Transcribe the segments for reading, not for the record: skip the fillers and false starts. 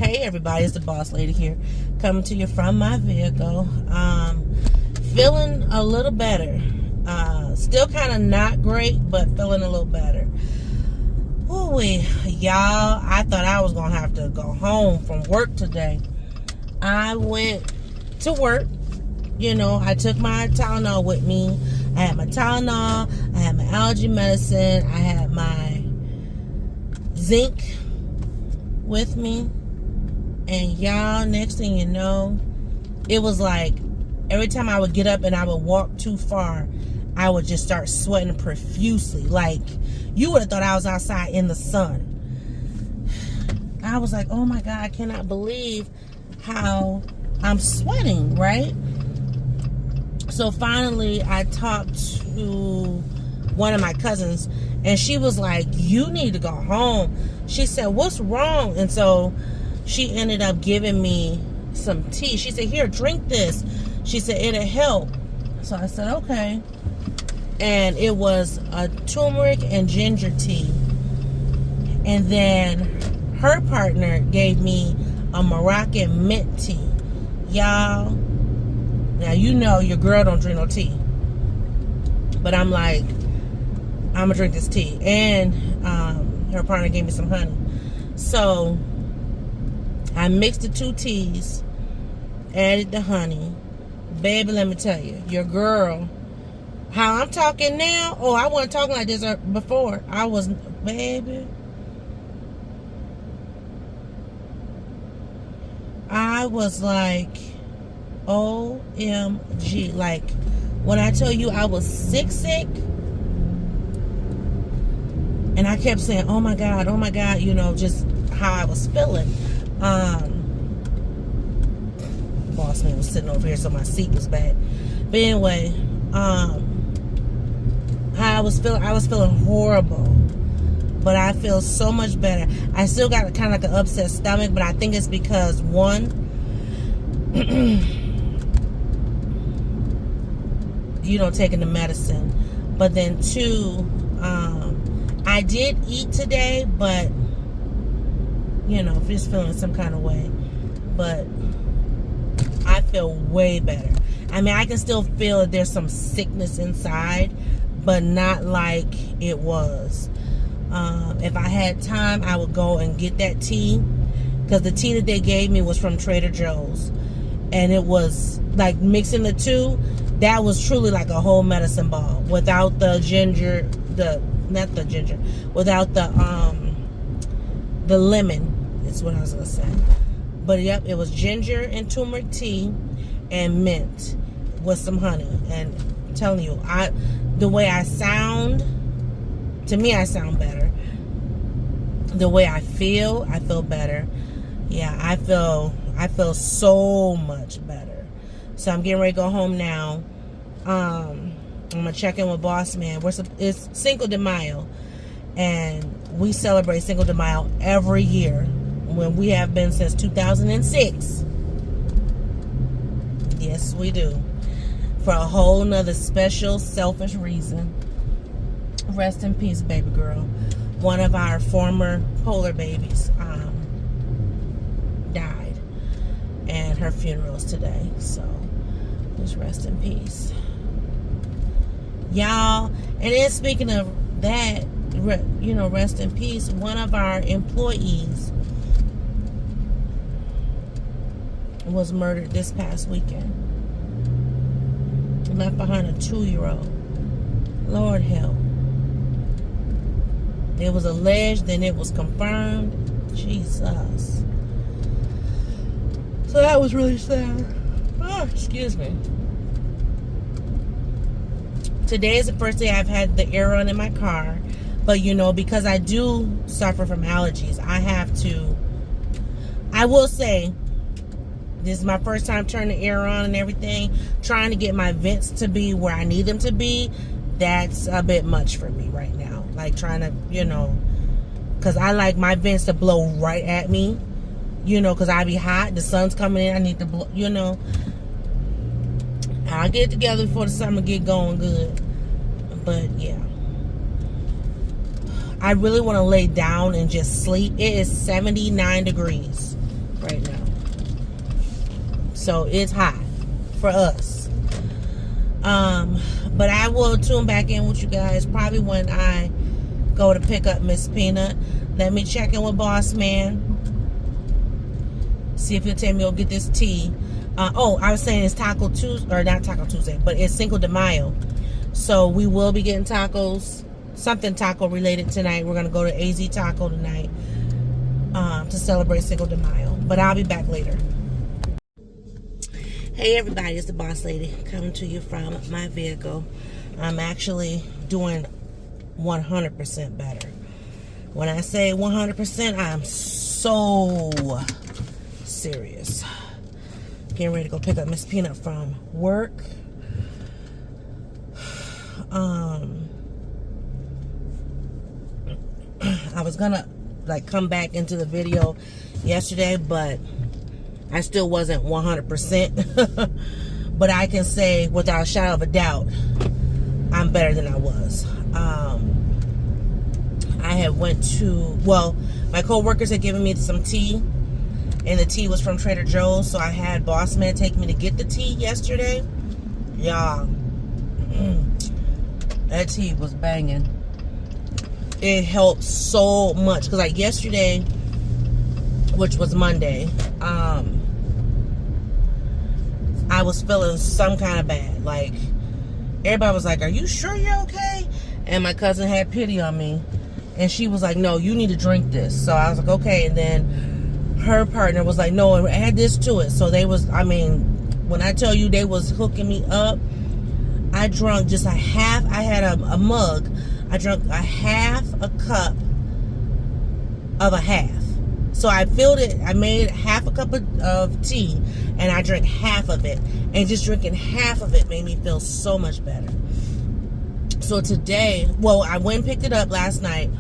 Hey everybody, it's the boss lady here, coming to you from my vehicle. Feeling a little better. Still kind of not great, but feeling a little better. Ooh, y'all, I thought I was gonna have to go home from work today. I went to work. You know, I took my Tylenol with me. I had my Tylenol, I had my allergy medicine, I had my zinc with me. And y'all, next thing you know, it was like every time I would get up and I would walk too far, I would just start sweating profusely. Like, you would have thought I was outside in the sun. I was like, oh my God, I cannot believe how I'm sweating, right? So finally, I talked to one of my cousins, and she was like, you need to go home. She said, what's wrong? And so she ended up giving me some tea. She said, here, drink this. She said, it'll help. So I said, okay. And it was a turmeric and ginger tea. And then her partner gave me a Moroccan mint tea. Y'all, now you know your girl don't drink no tea. But I'm like, I'm gonna drink this tea. And her partner gave me some honey. So I mixed the two teas, added the honey. Baby, let me tell you, your girl, how I'm talking now, oh, I wasn't talking like this before. I was, baby. I was like, OMG. Like, when I tell you I was sick, and I kept saying, oh my God, you know, just how I was feeling. Boss man was sitting over here, so my seat was bad. But anyway, I was feeling horrible, but I feel so much better. I still got kind of like an upset stomach, but I think it's because one, you know, taking the medicine, but then two, I did eat today, but you know, just feeling some kind of way. But I feel way better. I mean, I can still feel that there's some sickness inside, but not like it was. If I had time, I would go and get that tea, because the tea that they gave me was from Trader Joe's, and it was like mixing the two. That was truly like a whole medicine ball without the ginger, without the lemon. Is what I was gonna say. But yep, it was ginger and turmeric tea and mint with some honey. And I'm telling you, the way I sound, to me, I sound better. The way I feel better. Yeah, I feel so much better. So I'm getting ready to go home now. I'm gonna check in with Boss Man. It's Cinco de Mayo, and we celebrate Cinco de Mayo every year. When we have been since 2006. Yes, we do. For a whole nother special, selfish reason. Rest in peace, baby girl. One of our former polar babies died. And her funeral is today. So, just rest in peace. Y'all, and then speaking of that, you know, rest in peace, one of our employees was murdered this past weekend. Left behind a 2-year-old. Lord help. It was alleged, then it was confirmed. Jesus. So that was really sad. Oh, excuse me. Today is the first day I've had the air on in my car. But you know, because I do suffer from allergies, I will say, this is my first time turning the air on and everything. Trying to get my vents to be where I need them to be, that's a bit much for me right now. Like trying to, you know, because I like my vents to blow right at me. You know, because I be hot. The sun's coming in. I need to blow, you know. I'll get it together before the summer get going good. But, yeah. I really want to lay down and just sleep. It is 79 degrees. right now. So it's hot for us. But I will tune back in with you guys probably when I go to pick up Miss Peanut. Let me check in with Boss Man. See if he'll tell me he'll get this tea. Oh, I was saying it's Taco Tuesday, or not Taco Tuesday, but it's Cinco de Mayo. So we will be getting tacos, something taco related tonight. We're going to go to AZ Taco tonight to celebrate Cinco de Mayo. But I'll be back later. Hey everybody, it's the Boss Lady coming to you from my vehicle. I'm actually doing 100% better. When I say 100%, I'm so serious. Getting ready to go pick up Miss Peanut from work. I was gonna come back into the video yesterday, but I still wasn't 100%. But I can say without a shadow of a doubt, I'm better than I was. I had went to, well, my co-workers had given me some tea, and the tea was from Trader Joe's, so I had Boss Man take me to get the tea yesterday. Y'all, that tea was banging. It helped so much, because like yesterday, which was Monday, I was feeling some kind of bad. Like, everybody was like, are you sure you're okay? And my cousin had pity on me, and she was like, no, you need to drink this. So I was like, okay. And then her partner was like, no, add this to it. So they was, I mean, when I tell you they was hooking me up, I drunk just a half. I had a mug. I drank a half a cup of a half. So I filled it, I made half a cup of tea, and I drank half of it. And just drinking half of it made me feel so much better. So today, well, I went and picked it up last night,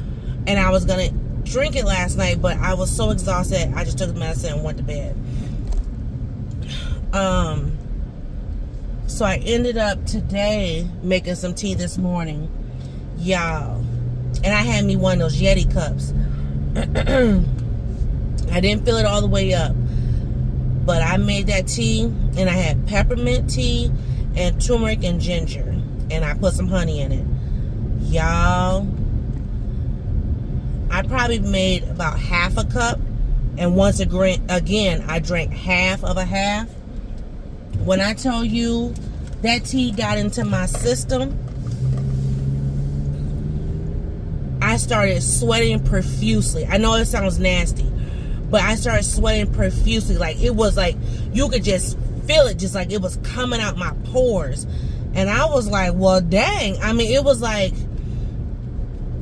and I was going to drink it last night, but I was so exhausted, I just took the medicine and went to bed. So I ended up today making some tea this morning, y'all. And I had me one of those Yeti cups. I didn't fill it all the way up, but I made that tea, and I had peppermint tea and turmeric and ginger, and I put some honey in it. Y'all, I probably made about half a cup, and once again, I drank half of a half. When I tell you that tea got into my system, I started sweating profusely. I know it sounds nasty, but I started sweating profusely. Like, it was like, you could just feel it, just like it was coming out my pores. And I was like, well, dang. I mean, it was like,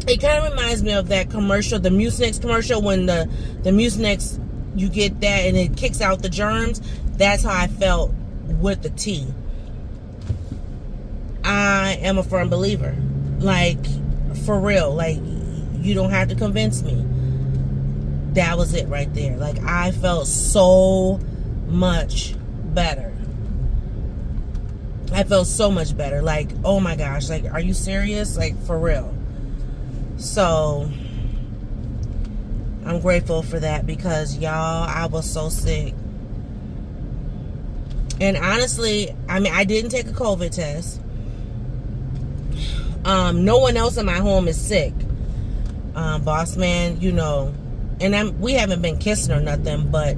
it kind of reminds me of that commercial, the Mucinex commercial, when the Mucinex, you get that and it kicks out the germs. That's how I felt with the tea. I am a firm believer. Like, for real. Like, you don't have to convince me. That was it right there. Like, I felt so much better. I felt so much better. Like, oh my gosh. Like, are you serious? Like, for real. So, I'm grateful for that, because y'all, I was so sick. And honestly, I mean, I didn't take a COVID test. No one else in my home is sick. Boss Man, you know, and we haven't been kissing or nothing, but,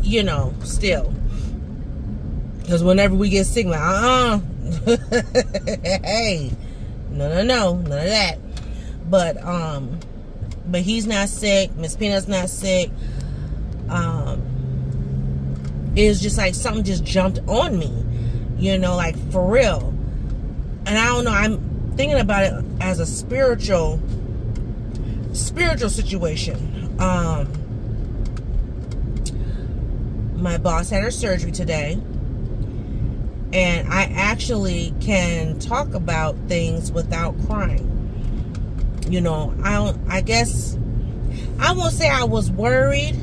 you know, still. Because whenever we get sick, like, hey, no, none of that. But he's not sick. Miss Peanut's not sick. It was just like something just jumped on me, you know, like, for real. And I don't know, I'm thinking about it as a spiritual situation. My boss had her surgery today, and I actually can talk about things without crying. You know, I guess I won't say I was worried,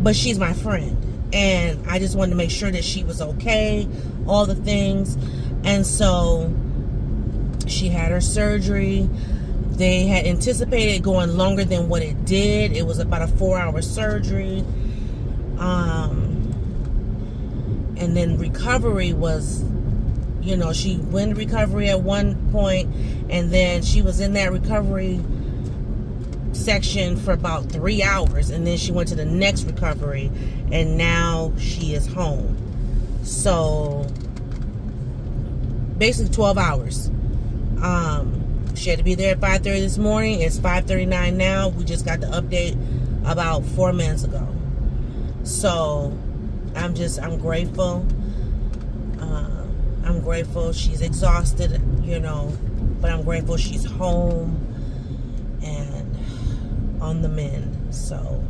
but she's my friend, and I just wanted to make sure that she was okay, all the things. And so she had her surgery. They had anticipated going longer than what it did. It was about a 4-hour surgery. And then recovery was, you know, she went to recovery at one point, and then she was in that recovery section for about 3 hours, and then she went to the next recovery, and now she is home. So basically 12 hours. She had to be there at 5:30 this morning. It's 5:39 now. We just got the update about 4 minutes ago. So I'm grateful. I'm grateful she's exhausted, you know, but I'm grateful she's home and on the mend. So,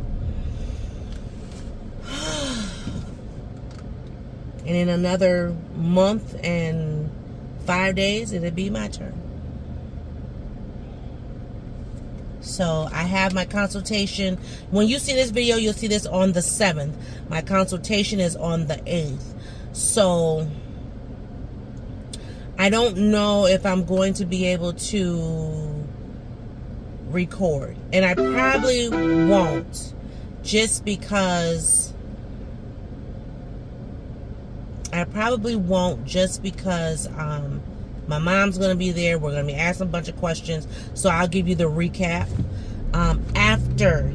and in another month and 5 days, it'll be my turn. So I have my consultation. When you see this video, you'll see this on the 7th. My consultation is on the 8th. So I don't know if I'm going to be able to record. And I probably won't. Just because my mom's going to be there. We're going to be asking a bunch of questions. So I'll give you the recap after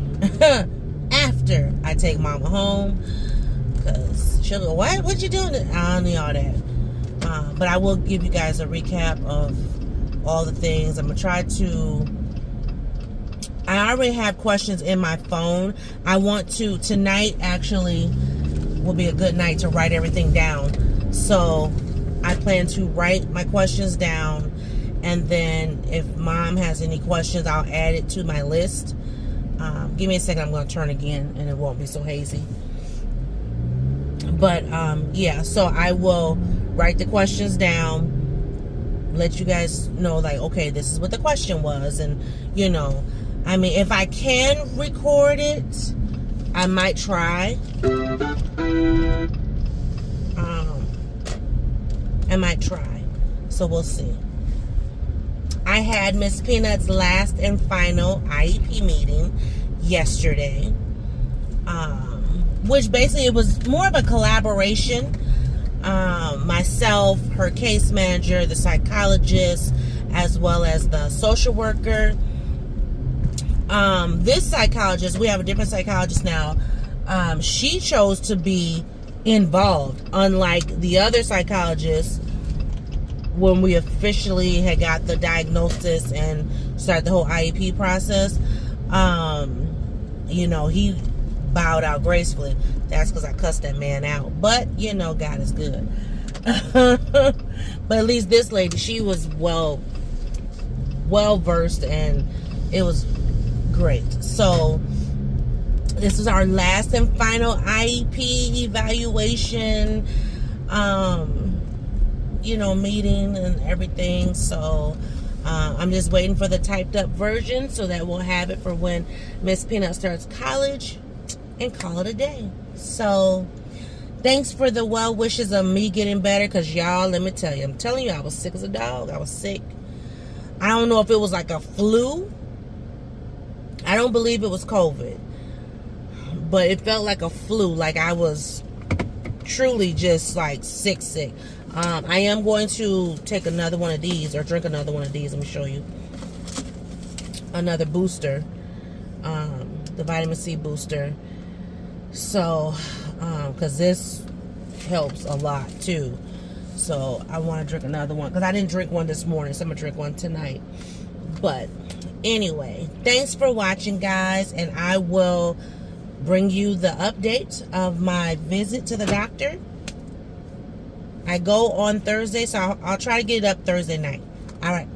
I take mama home. Because she'll go, what you doing? I don't need all that. But I will give you guys a recap of all the things. I'm going to try to... I already have questions in my phone. I want to... Tonight, actually, will be a good night to write everything down. So I plan to write my questions down, and then if mom has any questions, I'll add it to my list. Give me a second. I'm going to turn again, and it won't be so hazy. But yeah, so I will write the questions down, let you guys know, like, okay, this is what the question was. And, you know, I mean, if I can record it, I might try. I might try. So we'll see. I had Miss Peanut's last and final IEP meeting yesterday. Which basically it was more of a collaboration. Myself, her case manager, the psychologist, as well as the social worker. This psychologist, we have a different psychologist now. She chose to be involved, unlike the other psychologist. When we officially had got the diagnosis and started the whole IEP process, you know, he bowed out gracefully. That's because I cussed that man out. But, you know, God is good. But at least this lady, she was well versed, and it was great. So this is our last and final IEP evaluation, you know, meeting and everything. So I'm just waiting for the typed up version so that we'll have it for when Miss Peanut starts college, and call it a day. So thanks for the well wishes of me getting better, because y'all, let me tell you, I'm telling you, I was sick as a dog. I was sick. I don't know if it was like a flu. I don't believe it was COVID, but it felt like a flu. Like I was truly just like sick. I am going to take another one of these, or drink another one of these. Let me show you. Another booster. The vitamin C booster. So, because this helps a lot too. So I want to drink another one, because I didn't drink one this morning, so I'm going to drink one tonight. But anyway, thanks for watching, guys, and I will bring you the update of my visit to the doctor. I go on Thursday, so I'll try to get it up Thursday night. All right.